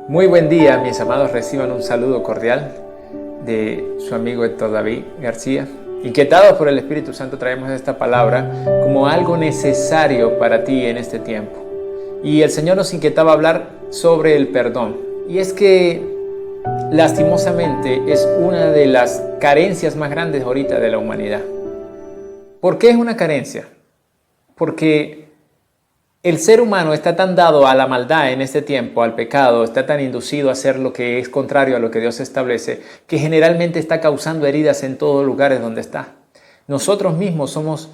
Muy buen día, mis amados. Reciban un saludo cordial de su amigo Héctor David García. Inquietados por el Espíritu Santo, traemos esta palabra como algo necesario para ti en este tiempo. Y el Señor nos inquietaba hablar sobre el perdón. Y es que, lastimosamente, es una de las carencias más grandes ahorita de la humanidad. ¿Por qué es una carencia? Porque el ser humano está tan dado a la maldad en este tiempo, al pecado, está tan inducido a hacer lo que es contrario a lo que Dios establece, que generalmente está causando heridas en todos lugares donde está. Nosotros mismos somos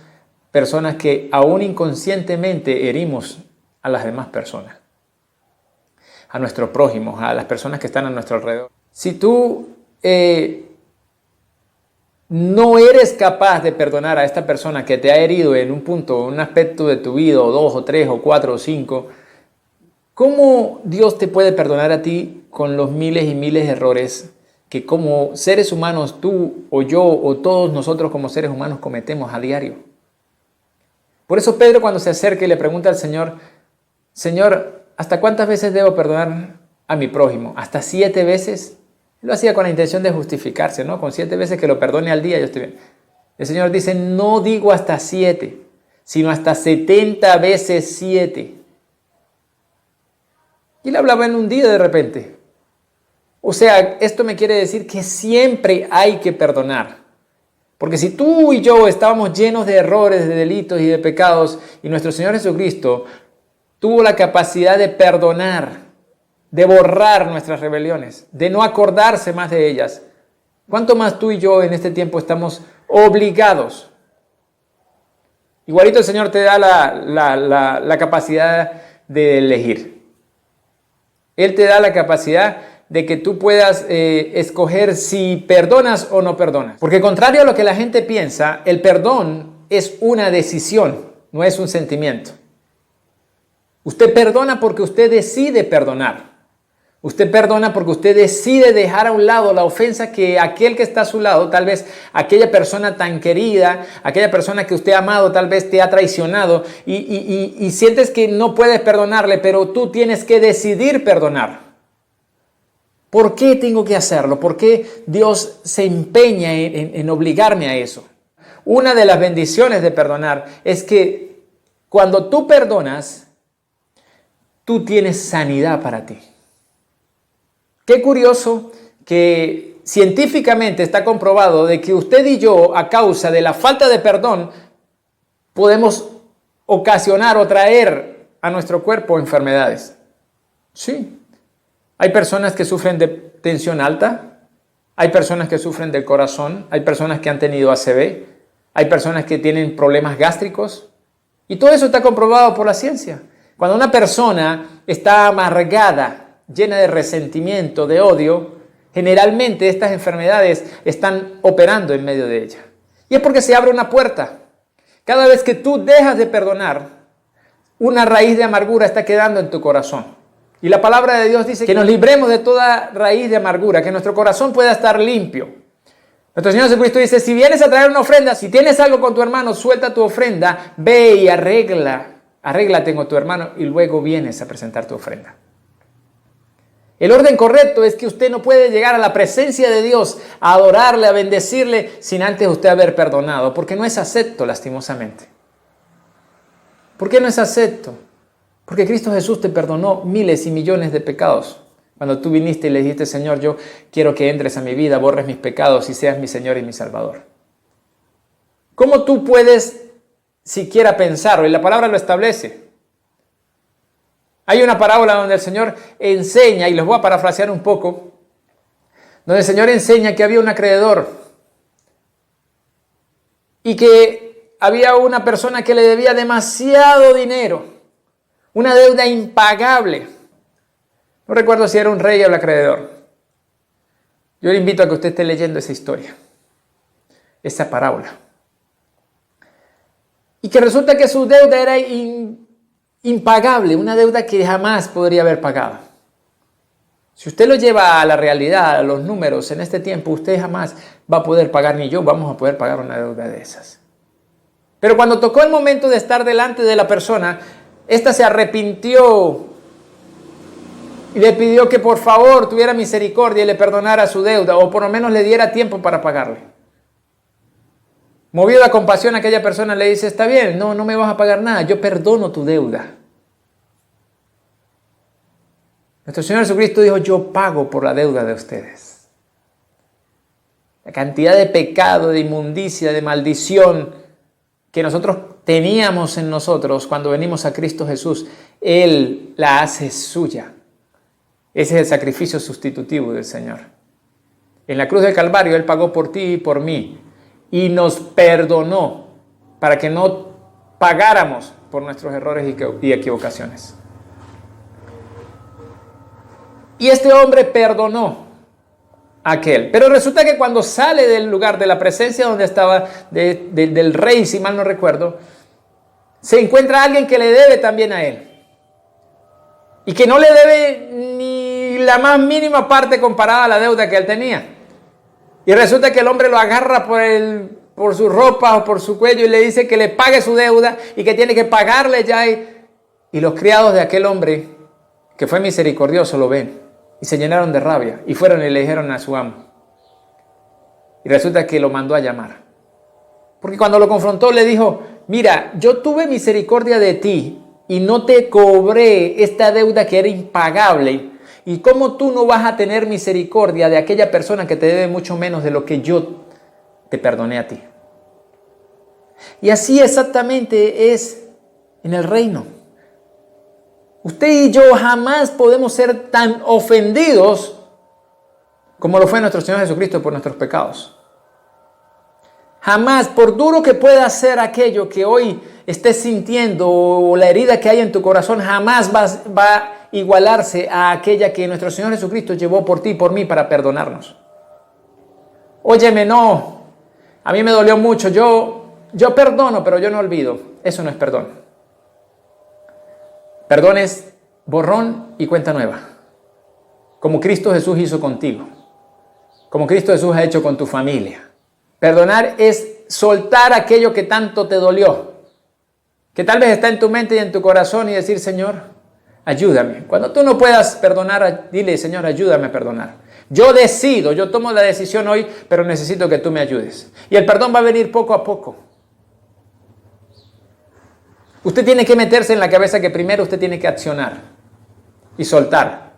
personas que aún inconscientemente herimos a las demás personas, a nuestros prójimos, a las personas que están a nuestro alrededor. Si tú no eres capaz de perdonar a esta persona que te ha herido en un punto, un aspecto de tu vida, o 2, o 3, o 4, o 5, ¿cómo Dios te puede perdonar a ti con los miles y miles de errores que como seres humanos, tú o yo o todos nosotros como seres humanos cometemos a diario? Por eso Pedro, cuando se acerca y le pregunta al Señor, Señor, ¿hasta cuántas veces debo perdonar a mi prójimo? ¿Hasta 7 veces? Lo hacía con la intención de justificarse, ¿no? Con 7 veces que lo perdone al día, yo estoy bien. El Señor dice, no digo hasta 7, sino hasta 70 veces 7. Y le hablaba en un día de repente. O sea, esto me quiere decir que siempre hay que perdonar. Porque si tú y yo estábamos llenos de errores, de delitos y de pecados, y nuestro Señor Jesucristo tuvo la capacidad de perdonar, de borrar nuestras rebeliones, de no acordarse más de ellas, ¿cuánto más tú y yo en este tiempo estamos obligados? Igualito el Señor te da la capacidad de elegir. Él te da la capacidad de que tú puedas escoger si perdonas o no perdonas. Porque contrario a lo que la gente piensa, el perdón es una decisión, no es un sentimiento. Usted perdona porque usted decide perdonar. Usted perdona porque usted decide dejar a un lado la ofensa que aquel que está a su lado, tal vez aquella persona tan querida, aquella persona que usted ha amado, tal vez te ha traicionado y sientes que no puedes perdonarle, pero tú tienes que decidir perdonar. ¿Por qué tengo que hacerlo? ¿Por qué Dios se empeña en obligarme a eso? Una de las bendiciones de perdonar es que cuando tú perdonas, tú tienes sanidad para ti. Qué curioso que científicamente está comprobado de que usted y yo, a causa de la falta de perdón, podemos ocasionar o traer a nuestro cuerpo enfermedades. Sí. Hay personas que sufren de tensión alta, hay personas que sufren del corazón, hay personas que han tenido ACV, hay personas que tienen problemas gástricos, y todo eso está comprobado por la ciencia. Cuando una persona está amargada, llena de resentimiento, de odio, generalmente estas enfermedades están operando en medio de ella. Y es porque se abre una puerta. Cada vez que tú dejas de perdonar, una raíz de amargura está quedando en tu corazón. Y la palabra de Dios dice que nos libremos de toda raíz de amargura, que nuestro corazón pueda estar limpio. Nuestro Señor Jesucristo dice, si vienes a traer una ofrenda, si tienes algo con tu hermano, suelta tu ofrenda, ve y arréglate con tu hermano y luego vienes a presentar tu ofrenda. El orden correcto es que usted no puede llegar a la presencia de Dios, a adorarle, a bendecirle, sin antes usted haber perdonado, porque no es acepto, lastimosamente. ¿Por qué no es acepto? Porque Cristo Jesús te perdonó miles y millones de pecados. Cuando tú viniste y le dijiste, Señor, yo quiero que entres a mi vida, borres mis pecados y seas mi Señor y mi Salvador. ¿Cómo tú puedes siquiera pensarlo? Y la palabra lo establece. Hay una parábola donde el Señor enseña, y les voy a parafrasear un poco, donde el Señor enseña que había un acreedor y que había una persona que le debía demasiado dinero, una deuda impagable. No recuerdo si era un rey o el acreedor. Yo le invito a que usted esté leyendo esa historia, esa parábola. Y que resulta que su deuda era impagable, una deuda que jamás podría haber pagado. Si usted lo lleva a la realidad, a los números, en este tiempo, usted jamás va a poder pagar, ni yo vamos a poder pagar una deuda de esas. Pero cuando tocó el momento de estar delante de la persona, ésta se arrepintió y le pidió que por favor tuviera misericordia y le perdonara su deuda, o por lo menos le diera tiempo para pagarle. Movido a compasión, aquella persona le dice, está bien, no me vas a pagar nada, yo perdono tu deuda. Nuestro Señor Jesucristo dijo, yo pago por la deuda de ustedes. La cantidad de pecado, de inmundicia, de maldición que nosotros teníamos en nosotros cuando venimos a Cristo Jesús, Él la hace suya. Ese es el sacrificio sustitutivo del Señor. En la cruz del Calvario Él pagó por ti y por mí y nos perdonó para que no pagáramos por nuestros errores y equivocaciones. Y este hombre perdonó a aquel. Pero resulta que cuando sale del lugar de la presencia donde estaba del rey, si mal no recuerdo, se encuentra alguien que le debe también a él. Y que no le debe ni la más mínima parte comparada a la deuda que él tenía. Y resulta que el hombre lo agarra por su ropa o por su cuello y le dice que le pague su deuda y que tiene que pagarle ya. Y los criados de aquel hombre, que fue misericordioso, lo ven y se llenaron de rabia y fueron y le dijeron a su amo. Y resulta que lo mandó a llamar. Porque cuando lo confrontó le dijo, mira, yo tuve misericordia de ti y no te cobré esta deuda que era impagable. ¿Y cómo tú no vas a tener misericordia de aquella persona que te debe mucho menos de lo que yo te perdoné a ti? Y así exactamente es en el reino. Usted y yo jamás podemos ser tan ofendidos como lo fue nuestro Señor Jesucristo por nuestros pecados. Jamás, por duro que pueda ser aquello que hoy estés sintiendo o la herida que hay en tu corazón, jamás va a igualarse a aquella que nuestro Señor Jesucristo llevó por ti y por mí para perdonarnos. Óyeme, no, a mí me dolió mucho, yo perdono, pero yo no olvido. Eso no es perdón. Perdón es borrón y cuenta nueva, como Cristo Jesús hizo contigo, como Cristo Jesús ha hecho con tu familia. Perdonar es soltar aquello que tanto te dolió, que tal vez está en tu mente y en tu corazón, y decir, Señor, ayúdame. Cuando tú no puedas perdonar, dile, Señor, ayúdame a perdonar. Yo decido, yo tomo la decisión hoy, pero necesito que tú me ayudes. Y el perdón va a venir poco a poco. Usted tiene que meterse en la cabeza que primero usted tiene que accionar y soltar.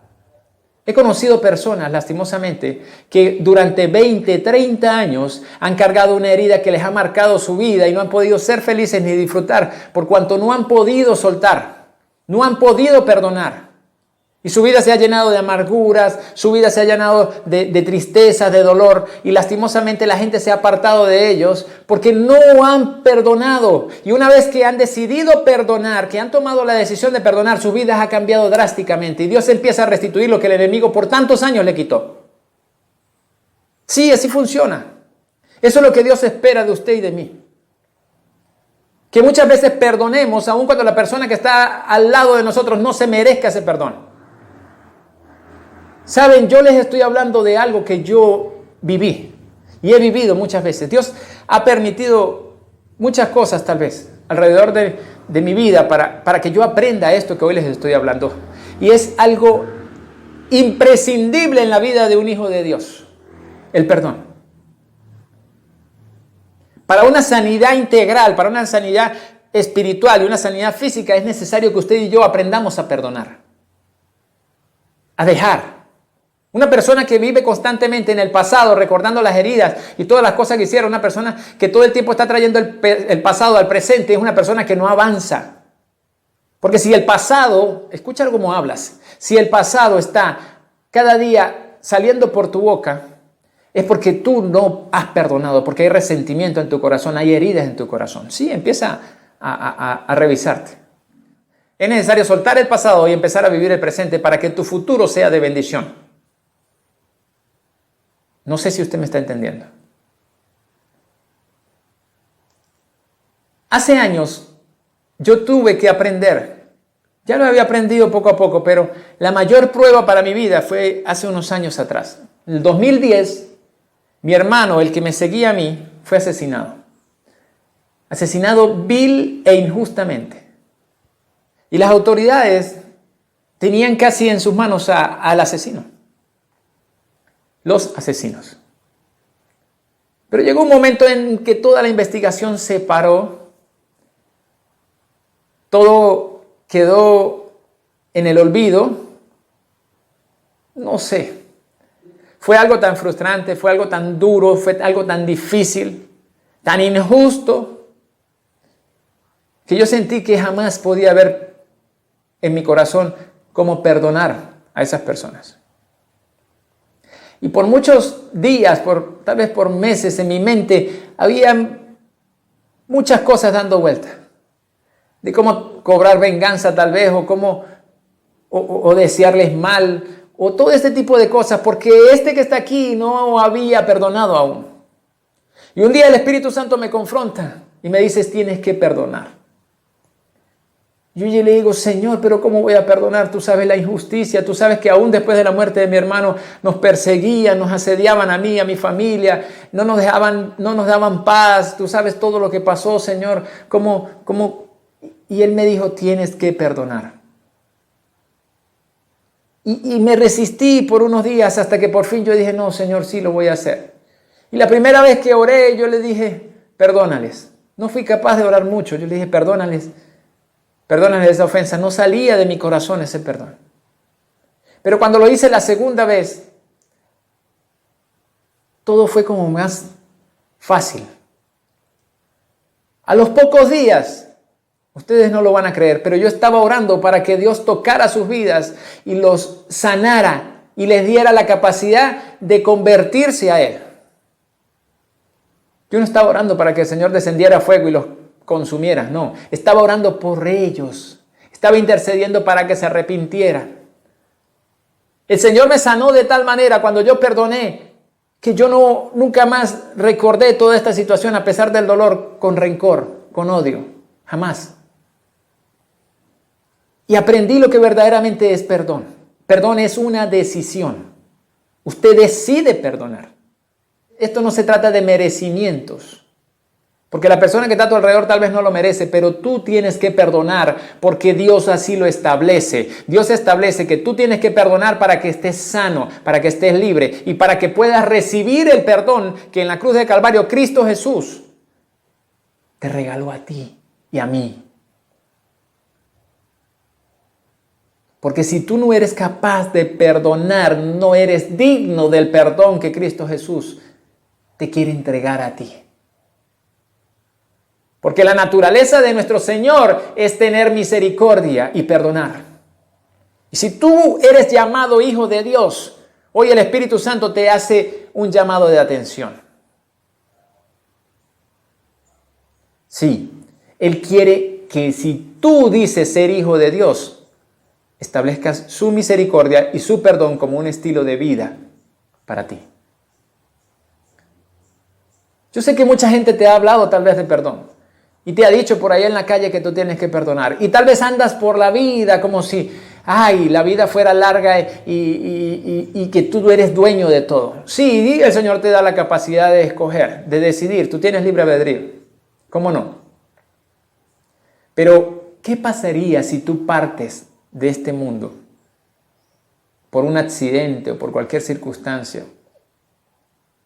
He conocido personas, lastimosamente, que durante 20, 30 años han cargado una herida que les ha marcado su vida y no han podido ser felices ni disfrutar por cuanto no han podido soltar, no han podido perdonar. Y su vida se ha llenado de amarguras, su vida se ha llenado de tristeza, de dolor, y lastimosamente la gente se ha apartado de ellos porque no han perdonado. Y una vez que han decidido perdonar, que han tomado la decisión de perdonar, su vida ha cambiado drásticamente y Dios empieza a restituir lo que el enemigo por tantos años le quitó. Sí, así funciona. Eso es lo que Dios espera de usted y de mí. Que muchas veces perdonemos, aun cuando la persona que está al lado de nosotros no se merezca ese perdón. Saben, yo les estoy hablando de algo que yo viví y he vivido muchas veces. Dios ha permitido muchas cosas tal vez alrededor de mi vida para que yo aprenda esto que hoy les estoy hablando. Y es algo imprescindible en la vida de un hijo de Dios, el perdón. Para una sanidad integral, para una sanidad espiritual y una sanidad física es necesario que usted y yo aprendamos a perdonar, a dejar. Una persona que vive constantemente en el pasado, recordando las heridas y todas las cosas que hicieron, una persona que todo el tiempo está trayendo el pasado al presente, es una persona que no avanza. Porque si el pasado, escucha cómo hablas, si el pasado está cada día saliendo por tu boca, es porque tú no has perdonado, porque hay resentimiento en tu corazón, hay heridas en tu corazón. Sí, empieza a revisarte. Es necesario soltar el pasado y empezar a vivir el presente para que tu futuro sea de bendición. No sé si usted me está entendiendo. Hace años yo tuve que aprender, ya lo había aprendido poco a poco, pero la mayor prueba para mi vida fue hace unos años atrás. En el 2010, mi hermano, el que me seguía a mí, fue asesinado. Asesinado vil e injustamente. Y las autoridades tenían casi en sus manos al asesino. Los asesinos. Pero llegó un momento en que toda la investigación se paró. Todo quedó en el olvido. No sé. Fue algo tan frustrante, fue algo tan duro, fue algo tan difícil, tan injusto, que yo sentí que jamás podía haber en mi corazón cómo perdonar a esas personas. Y por muchos días, tal vez por meses, en mi mente había muchas cosas dando vuelta. De cómo cobrar venganza tal vez, o cómo o desearles mal, o todo este tipo de cosas, porque este que está aquí no había perdonado aún. Y un día el Espíritu Santo me confronta y me dice, tienes que perdonar. Yo le digo, Señor, pero ¿cómo voy a perdonar? Tú sabes la injusticia, tú sabes que aún después de la muerte de mi hermano nos perseguían, nos asediaban a mí, a mi familia, no nos daban paz, tú sabes todo lo que pasó, Señor. Y Él me dijo, tienes que perdonar. Y me resistí por unos días hasta que por fin yo dije, no, Señor, sí lo voy a hacer. Y la primera vez que oré, yo le dije, perdónales. No fui capaz de orar mucho, yo le dije, perdónales esa ofensa. No salía de mi corazón ese perdón. Pero cuando lo hice la segunda vez, todo fue como más fácil. A los pocos días, ustedes no lo van a creer, pero yo estaba orando para que Dios tocara sus vidas y los sanara y les diera la capacidad de convertirse a Él. Yo no estaba orando para que el Señor descendiera a fuego y los consumiera, no. Estaba orando por ellos. Estaba intercediendo para que se arrepintieran. El Señor me sanó de tal manera cuando yo perdoné que yo nunca más recordé toda esta situación a pesar del dolor con rencor, con odio. Jamás. Y aprendí lo que verdaderamente es perdón. Perdón es una decisión. Usted decide perdonar. Esto no se trata de merecimientos. Porque la persona que está a tu alrededor tal vez no lo merece, pero tú tienes que perdonar porque Dios así lo establece. Dios establece que tú tienes que perdonar para que estés sano, para que estés libre y para que puedas recibir el perdón que en la cruz de Calvario Cristo Jesús te regaló a ti y a mí. Porque si tú no eres capaz de perdonar, no eres digno del perdón que Cristo Jesús te quiere entregar a ti. Porque la naturaleza de nuestro Señor es tener misericordia y perdonar. Y si tú eres llamado hijo de Dios, hoy el Espíritu Santo te hace un llamado de atención. Sí, Él quiere que si tú dices ser hijo de Dios, establezcas su misericordia y su perdón como un estilo de vida para ti. Yo sé que mucha gente te ha hablado tal vez de perdón y te ha dicho por ahí en la calle que tú tienes que perdonar. Y tal vez andas por la vida como si, la vida fuera larga y que tú eres dueño de todo. Sí, el Señor te da la capacidad de escoger, de decidir. Tú tienes libre albedrío. ¿Cómo no? Pero, ¿qué pasaría si tú partes de este mundo por un accidente o por cualquier circunstancia,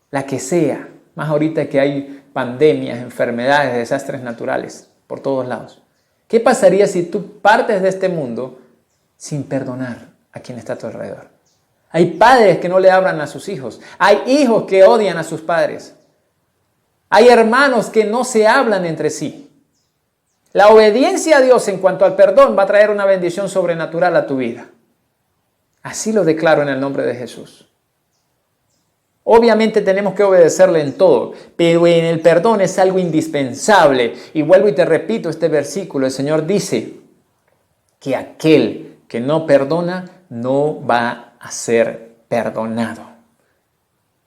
la que sea, más ahorita que hay pandemias, enfermedades, desastres naturales por todos lados? ¿Qué pasaría si tú partes de este mundo sin perdonar a quien está a tu alrededor? Hay padres que no le hablan a sus hijos, hay hijos que odian a sus padres, hay hermanos que no se hablan entre sí. La obediencia a Dios en cuanto al perdón va a traer una bendición sobrenatural a tu vida. Así lo declaro en el nombre de Jesús. Obviamente tenemos que obedecerle en todo, pero en el perdón es algo indispensable. Y vuelvo y te repito este versículo. El Señor dice que aquel que no perdona no va a ser perdonado.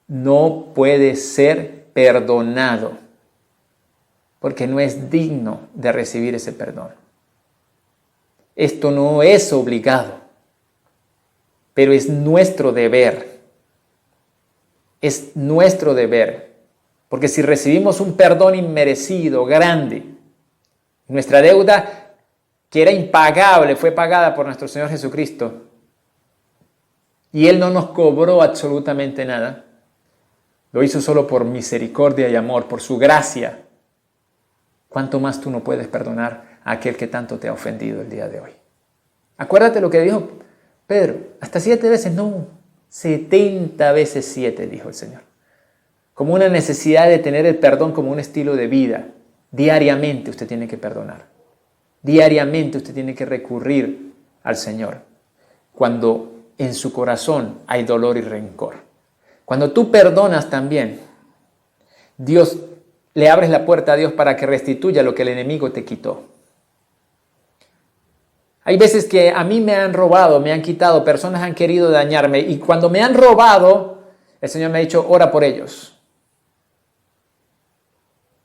No puede ser perdonado. Porque no es digno de recibir ese perdón. Esto no es obligado, pero es nuestro deber. Es nuestro deber. Porque si recibimos un perdón inmerecido, grande, nuestra deuda que era impagable, fue pagada por nuestro Señor Jesucristo, y Él no nos cobró absolutamente nada, lo hizo solo por misericordia y amor, por su gracia, ¿cuánto más tú no puedes perdonar a aquel que tanto te ha ofendido el día de hoy? Acuérdate lo que dijo Pedro, hasta 7 veces, no, 70 veces 7, dijo el Señor. Como una necesidad de tener el perdón como un estilo de vida. Diariamente usted tiene que perdonar. Diariamente usted tiene que recurrir al Señor cuando en su corazón hay dolor y rencor. Cuando tú perdonas también, Dios, le abres la puerta a Dios para que restituya lo que el enemigo te quitó. Hay veces que a mí me han robado, me han quitado, personas han querido dañarme, y cuando me han robado, el Señor me ha dicho, ora por ellos.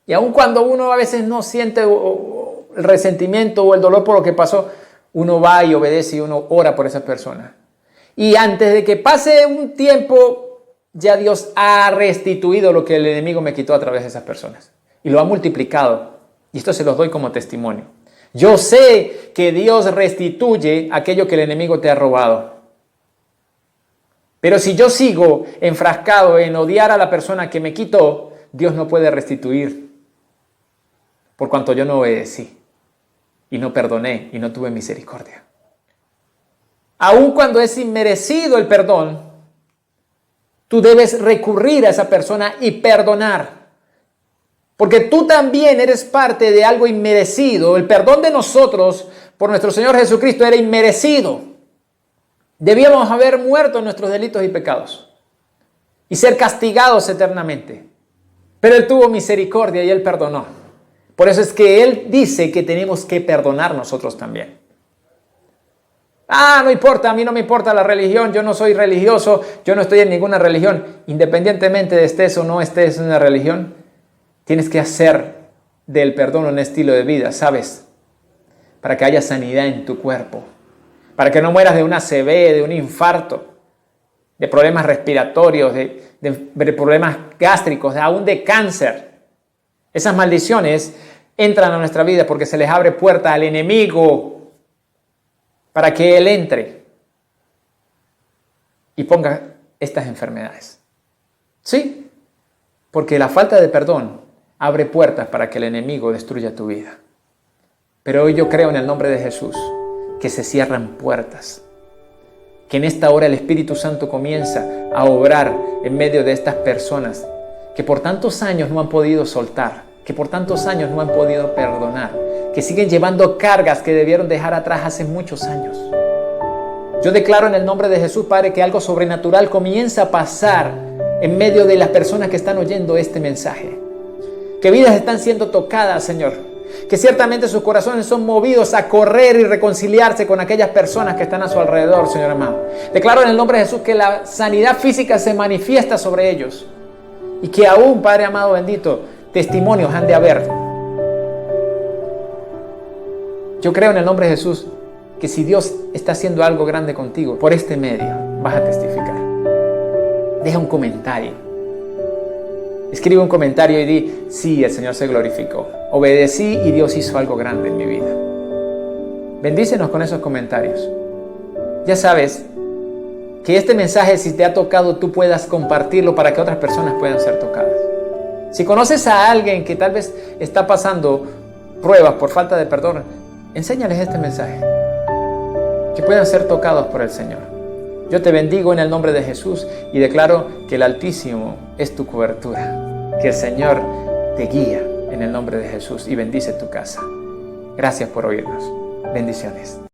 Y aun cuando uno a veces no siente el resentimiento o el dolor por lo que pasó, uno va y obedece y uno ora por esa persona. Y antes de que pase un tiempo, ya Dios ha restituido lo que el enemigo me quitó a través de esas personas. Y lo ha multiplicado. Y esto se los doy como testimonio. Yo sé que Dios restituye aquello que el enemigo te ha robado. Pero si yo sigo enfrascado en odiar a la persona que me quitó, Dios no puede restituir. Por cuanto yo no obedecí, y no perdoné, y no tuve misericordia. Aun cuando es inmerecido el perdón, tú debes recurrir a esa persona y perdonar. Porque tú también eres parte de algo inmerecido. El perdón de nosotros por nuestro Señor Jesucristo era inmerecido. Debíamos haber muerto en nuestros delitos y pecados y ser castigados eternamente. Pero Él tuvo misericordia y Él perdonó. Por eso es que Él dice que tenemos que perdonar nosotros también. No importa, a mí no me importa la religión, yo no soy religioso, yo no estoy en ninguna religión. Independientemente de estés o no estés en una religión, tienes que hacer del perdón un estilo de vida, ¿sabes? Para que haya sanidad en tu cuerpo. Para que no mueras de una ACV, de un infarto, de problemas respiratorios, de problemas gástricos, aún de cáncer. Esas maldiciones entran a nuestra vida porque se les abre puerta al enemigo para que él entre y ponga estas enfermedades. Sí, porque la falta de perdón abre puertas para que el enemigo destruya tu vida. Pero hoy yo creo en el nombre de Jesús que se cierran puertas. Que en esta hora el Espíritu Santo comienza a obrar en medio de estas personas que por tantos años no han podido soltar, que por tantos años no han podido perdonar, que siguen llevando cargas que debieron dejar atrás hace muchos años. Yo declaro en el nombre de Jesús, Padre, que algo sobrenatural comienza a pasar en medio de las personas que están oyendo este mensaje. Que vidas están siendo tocadas, Señor. Que ciertamente sus corazones son movidos a correr y reconciliarse con aquellas personas que están a su alrededor, Señor amado. Declaro en el nombre de Jesús que la sanidad física se manifiesta sobre ellos. Y que aún, Padre amado bendito, testimonios han de haber. Yo creo en el nombre de Jesús que si Dios está haciendo algo grande contigo, por este medio vas a testificar. Deja un comentario. Escribe un comentario y di, sí, el Señor se glorificó. Obedecí y Dios hizo algo grande en mi vida. Bendícenos con esos comentarios. Ya sabes que este mensaje, si te ha tocado, tú puedas compartirlo para que otras personas puedan ser tocadas. Si conoces a alguien que tal vez está pasando pruebas por falta de perdón, enséñales este mensaje. Que puedan ser tocados por el Señor. Yo te bendigo en el nombre de Jesús y declaro que el Altísimo es tu cobertura. Que el Señor te guía en el nombre de Jesús y bendice tu casa. Gracias por oírnos. Bendiciones.